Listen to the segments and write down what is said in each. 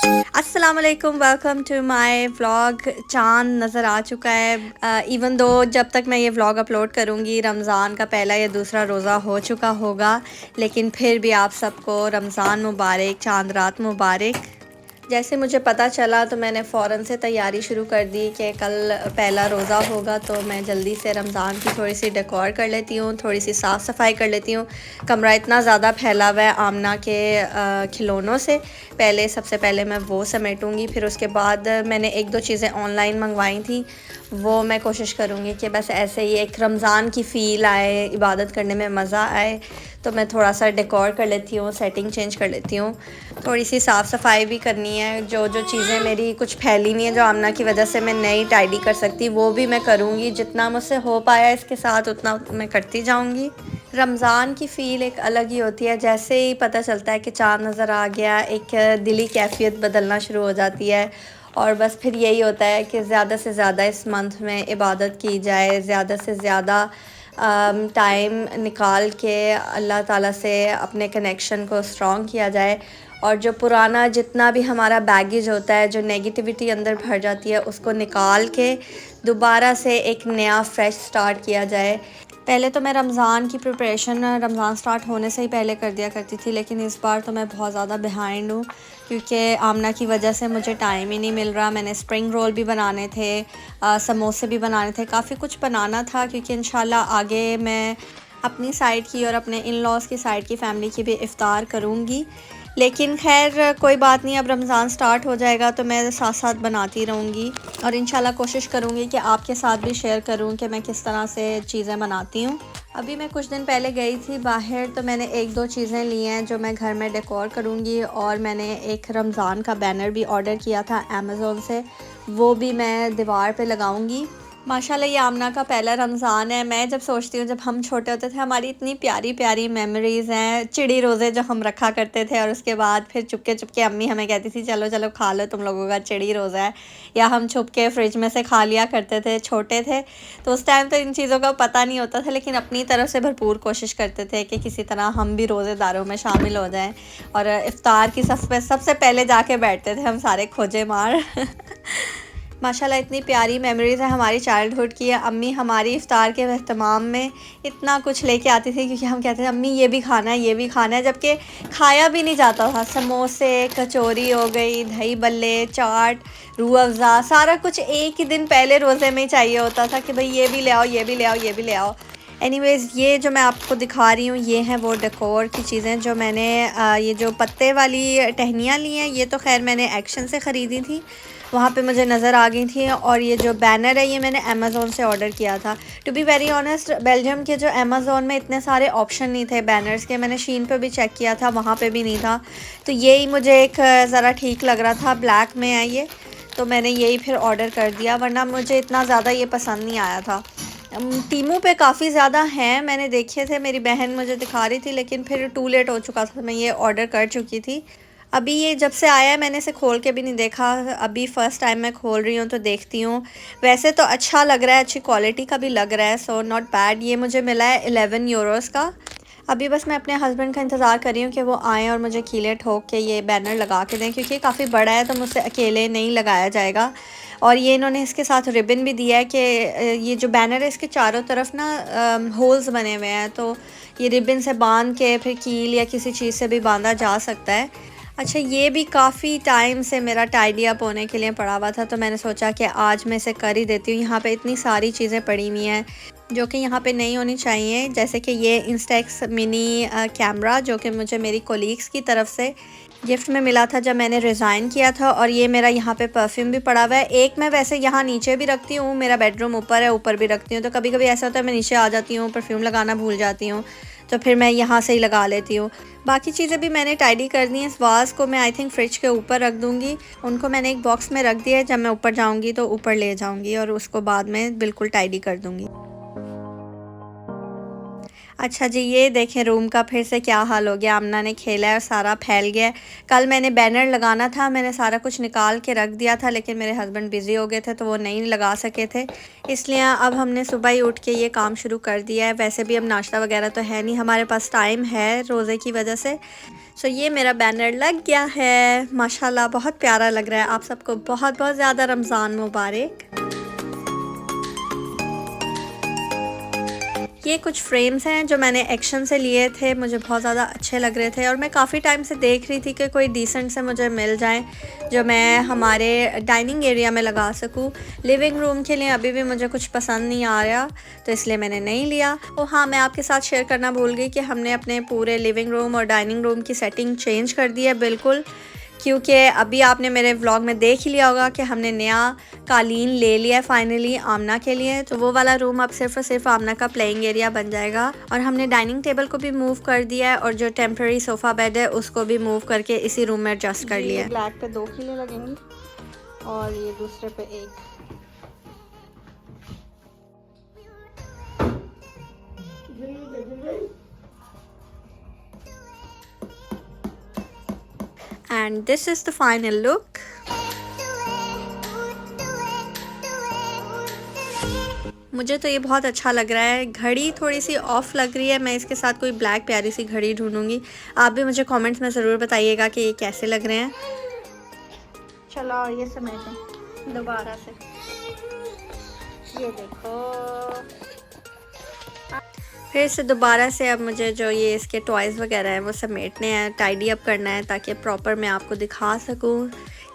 अस्सलाम वालेकुम, welcome to my vlog. चाँद नज़र आ चुका है। इवन दो जब तक मैं ये व्लॉग अपलोड करूँगी रमज़ान का पहला या दूसरा रोज़ा हो चुका होगा, लेकिन फिर भी आप सबको रमज़ान मुबारक, चाँद रात मुबारक। जैसे मुझे पता चला तो मैंने फ़ौरन से तैयारी शुरू कर दी कि कल पहला रोज़ा होगा, तो मैं जल्दी से रमज़ान की थोड़ी सी डेकोर कर लेती हूँ, थोड़ी सी साफ़ सफाई कर लेती हूँ। कमरा इतना ज़्यादा फैला हुआ है आमना के खिलौनों से। सबसे पहले मैं वो समेटूँगी, फिर उसके बाद मैंने एक दो चीज़ें ऑनलाइन मंगवाई थी, वो मैं कोशिश करूँगी कि बस ऐसे ही एक रमज़ान की फ़ील आए, इबादत करने में मज़ा आए। तो मैं थोड़ा सा डेकोर कर लेती हूँ, सेटिंग चेंज कर लेती हूँ। थोड़ी सी साफ़ सफाई भी करनी है। जो जो चीज़ें मेरी कुछ फैली हुई हैं जो आमना की वजह से मैं नहीं टाइडी कर सकती, वो भी मैं करूँगी। जितना मुझसे हो पाया इसके साथ उतना मैं करती जाऊँगी। रमज़ान की फ़ील एक अलग ही होती है। जैसे ही पता चलता है कि चाँद नज़र आ गया, एक दिली कैफ़ियत बदलना शुरू हो जाती है। और बस फिर यही होता है कि ज़्यादा से ज़्यादा इस मंथ में इबादत की जाए, ज़्यादा से ज़्यादा टाइम निकाल के अल्लाह ताला से अपने कनेक्शन को स्ट्रॉन्ग किया जाए। और जो पुराना जितना भी हमारा बैगेज होता है, जो नेगेटिविटी अंदर भर जाती है, उसको निकाल के दोबारा से एक नया फ्रेश स्टार्ट किया जाए। पहले तो मैं रमज़ान की प्रिपरेशन रमज़ान स्टार्ट होने से ही पहले कर दिया करती थी, लेकिन इस बार तो मैं बहुत ज़्यादा बिहाइंड हूँ क्योंकि आमना की वजह से मुझे टाइम ही नहीं मिल रहा। मैंने स्प्रिंग रोल भी बनाने थे, समोसे भी बनाने थे, काफ़ी कुछ बनाना था क्योंकि इंशाल्लाह आगे मैं अपनी साइड की और अपने इन लॉज़ की साइड की फ़ैमिली की भी इफ़्तार करूँगी। लेकिन खैर कोई बात नहीं, अब रमज़ान स्टार्ट हो जाएगा तो मैं साथ साथ बनाती रहूँगी और इंशाल्लाह कोशिश करूँगी कि आपके साथ भी शेयर करूँ कि मैं किस तरह से चीज़ें बनाती हूँ। अभी मैं कुछ दिन पहले गई थी बाहर, तो मैंने एक दो चीज़ें ली हैं जो मैं घर में डेकोर करूँगी। और मैंने एक रमज़ान का बैनर भी ऑर्डर किया था अमेज़ोन से, वो भी मैं दीवार पे लगाऊँगी। माशाल्लाह ये आमना का पहला रमज़ान है। मैं जब सोचती हूँ जब हम छोटे होते थे, हमारी इतनी प्यारी प्यारी मेमोरीज़ हैं। चिड़ी रोज़े जो हम रखा करते थे और उसके बाद फिर चुपके चुपके अम्मी हमें कहती थी चलो चलो खा लो, तुम लोगों का चिड़ी रोज़ा है। या हम छुप के फ्रिज में से खा लिया करते थे, छोटे थे तो उस टाइम तो इन चीज़ों का पता नहीं होता था, लेकिन अपनी तरफ से भरपूर कोशिश करते थे कि किसी तरह हम भी रोज़ेदारों में शामिल हो जाएं और इफ़्तार की सबसे पहले जाके बैठते थे हम सारे खोजे मार। माशाल्लाह इतनी प्यारी मेमोरीज़ है हमारी चाइल्डहुड की। अम्मी हमारी इफ़्तार के एहतमाम में इतना कुछ लेके आती थी क्योंकि हम कहते थे अम्मी ये भी खाना है, ये भी खाना है, जबकि खाया भी नहीं जाता था। समोसे, कचौरी हो गई, दही बल्ले, चाट, रूह अफ़ज़ा, सारा कुछ एक ही दिन पहले रोज़े में ही चाहिए होता था कि भाई ये भी ले आओ, ये भी ले आओ, ये भी ले आओ। एनीवेज़ ये जो मैं आपको दिखा रही हूँ ये हैं वो डेकोर की चीज़ें जो मैंने ये जो पत्ते वाली टहनियाँ ली हैं, ये तो ख़ैर मैंने एक्शन से ख़रीदी थी, वहाँ पे मुझे नज़र आ गई थी। और ये जो बैनर है ये मैंने अमेज़ोन से ऑर्डर किया था। To be very honest, Belgium के जो अमेज़ोन में इतने सारे ऑप्शन नहीं थे बैनर्स के। मैंने शीन पे भी चेक किया था, वहाँ पे भी नहीं था। तो यही मुझे एक ज़रा ठीक लग रहा था, ब्लैक में है ये, तो मैंने यही फिर ऑर्डर कर दिया, वरना मुझे इतना ज़्यादा ये पसंद नहीं आया था। टीमू पे काफ़ी ज़्यादा हैं, मैंने देखे थे, मेरी बहन मुझे दिखा रही थी, लेकिन फिर टू लेट हो चुका था, मैं ये ऑर्डर कर चुकी थी। अभी ये जब से आया है मैंने इसे खोल के भी नहीं देखा, अभी फ़र्स्ट टाइम मैं खोल रही हूँ तो देखती हूँ। वैसे तो अच्छा लग रहा है, अच्छी क्वालिटी का भी लग रहा है, सो नॉट बैड। ये मुझे मिला है 11 यूरोज़ का। अभी बस मैं अपने हस्बैंड का इंतज़ार कर रही हूँ कि वो आएँ और मुझे कीलें ठोक के ये बैनर लगा के दें, क्योंकि काफ़ी बड़ा है तो मुझसे अकेले नहीं लगाया जाएगा। और ये इन्होंने इसके साथ रिबन भी दिया है कि ये जो बैनर है इसके चारों तरफ ना होल्स बने हुए हैं, तो ये रिबन से बांध के फिर कील या किसी चीज़ से भी बांधा जा सकता है। अच्छा, ये भी काफ़ी टाइम से मेरा टाइडी अप होने के लिए पड़ा हुआ था, तो मैंने सोचा कि आज मैं इसे कर ही देती हूँ। यहाँ पे इतनी सारी चीज़ें पड़ी हुई हैं जो कि यहाँ पे नहीं होनी चाहिए, जैसे कि ये इंस्टेक्स मिनी कैमरा जो कि मुझे मेरी कोलीग्स की तरफ से गिफ्ट में मिला था जब मैंने रिज़ाइन किया था। और ये मेरा यहाँ पे परफ्यूम भी पड़ा हुआ है। एक मैं वैसे यहाँ नीचे भी रखती हूँ, मेरा बेडरूम ऊपर है, ऊपर भी रखती हूँ, तो कभी कभी ऐसा होता है मैं नीचे आ जाती हूँ, परफ्यूम लगाना भूल जाती हूँ, तो फिर मैं यहाँ से ही लगा लेती हूँ। बाकी चीज़ें भी मैंने टाइडी कर दी हैं। इस वाज़ को मैं आई थिंक फ्रिज के ऊपर रख दूँगी, उनको मैंने एक बॉक्स में रख दिया है, जब मैं ऊपर जाऊँगी तो ऊपर ले जाऊँगी और उसको बाद में बिल्कुल टाइडी कर दूँगी। अच्छा जी, ये देखें रूम का फिर से क्या हाल हो गया। आमना ने खेला है और सारा फैल गया है। कल मैंने बैनर लगाना था, मैंने सारा कुछ निकाल के रख दिया था, लेकिन मेरे हस्बैंड बिज़ी हो गए थे तो वो नहीं लगा सके थे। इसलिए अब हमने सुबह ही उठ के ये काम शुरू कर दिया है। वैसे भी अब नाश्ता वगैरह तो है नहीं, हमारे पास टाइम है रोज़े की वजह से। सो ये मेरा बैनर लग गया है माशाल्लाह, बहुत प्यारा लग रहा है। आप सबको बहुत बहुत ज़्यादा रमज़ान मुबारक। ये कुछ फ्रेम्स हैं जो मैंने एक्शन से लिए थे, मुझे बहुत ज़्यादा अच्छे लग रहे थे और मैं काफ़ी टाइम से देख रही थी कि कोई डिसेंट से मुझे मिल जाए जो मैं हमारे डाइनिंग एरिया में लगा सकूं। लिविंग रूम के लिए अभी भी मुझे कुछ पसंद नहीं आ रहा, तो इसलिए मैंने नहीं लिया। और हाँ, मैं आपके साथ शेयर करना भूल गई कि हमने अपने पूरे लिविंग रूम और डाइनिंग रूम की सेटिंग चेंज कर दी है बिल्कुल, क्योंकि अभी आपने मेरे व्लॉग में देख ही लिया होगा कि हमने नया कालीन ले लिया है फाइनली आमना के लिए। तो वो वाला रूम अब सिर्फ और सिर्फ आमना का प्लेइंग एरिया बन जाएगा। और हमने डाइनिंग टेबल को भी मूव कर दिया है और जो टेम्प्रेरी सोफ़ा बेड है उसको भी मूव करके इसी रूम में एडजस्ट कर लिया है। ब्लैक पे 2 किले लगेंगी और ये दूसरे पे 1। And this is the final look. मुझे तो ये बहुत अच्छा लग रहा है। घड़ी थोड़ी सी ऑफ लग रही है, मैं इसके साथ कोई ब्लैक प्यारी सी घड़ी ढूंढूंगी। आप भी मुझे कमेंट्स में ज़रूर बताइएगा कि ये कैसे लग रहे हैं। चलो ये समेटें दोबारा से, ये देखो फिर से दोबारा से। अब मुझे जो ये इसके टॉयज़ वगैरह हैं वो समेटने हैं, टाइडी अप करना है, ताकि प्रॉपर मैं आपको दिखा सकूं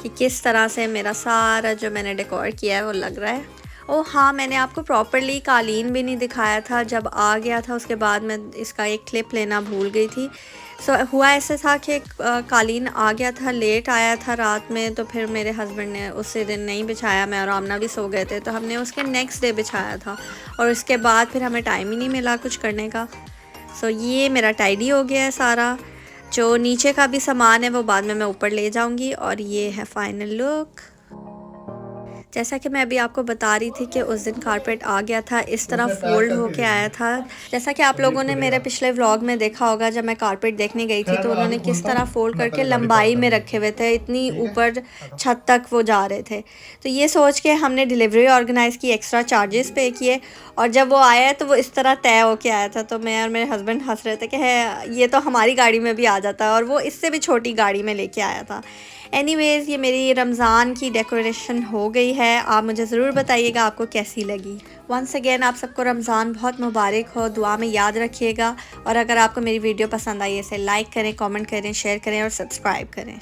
कि किस तरह से मेरा सारा जो मैंने डेकोर किया है वो लग रहा है। ओह हाँ, मैंने आपको प्रॉपरली कालीन भी नहीं दिखाया था। जब आ गया था उसके बाद मैं इसका एक क्लिप लेना भूल गई थी। हुआ ऐसा था कि कालीन आ गया था, लेट आया था रात में, तो फिर मेरे हस्बैंड ने उसी दिन नहीं बिछाया। मैं और आमना भी सो गए थे, तो हमने उसके नेक्स्ट डे बिछाया था और उसके बाद फिर हमें टाइम ही नहीं मिला कुछ करने का। ये मेरा टाइडी हो गया है सारा। जो नीचे का भी सामान है वो बाद में मैं ऊपर ले जाऊंगी। और ये है फाइनल लुक। जैसा कि मैं अभी आपको बता रही थी कि उस दिन कारपेट आ गया था, इस तरह फोल्ड होके आया था। जैसा कि आप लोगों ने मेरे पिछले व्लॉग में देखा होगा, जब मैं कारपेट देखने गई थी तो उन्होंने किस तरह फोल्ड करके लंबाई में रखे हुए थे, इतनी ऊपर छत तक वो जा रहे थे। तो ये सोच के हमने डिलीवरी ऑर्गेनाइज़ की, एक्स्ट्रा चार्जेस पे किए, और जब वो आया तो वो इस तरह तय होके आया था। तो मैं और मेरे हस्बैंड हंस रहे थे कि है ये तो हमारी गाड़ी में भी आ जाता है, और वो इससे भी छोटी गाड़ी में लेके आया था। एनीवेज़, ये मेरी रमज़ान की डेकोरेशन हो गई है। आप मुझे ज़रूर बताइएगा आपको कैसी लगी। वंस अगेन आप सबको रमज़ान बहुत मुबारक हो, दुआ में याद रखिएगा। और अगर आपको मेरी वीडियो पसंद आई, इसे लाइक करें, कमेंट करें, शेयर करें और सब्सक्राइब करें।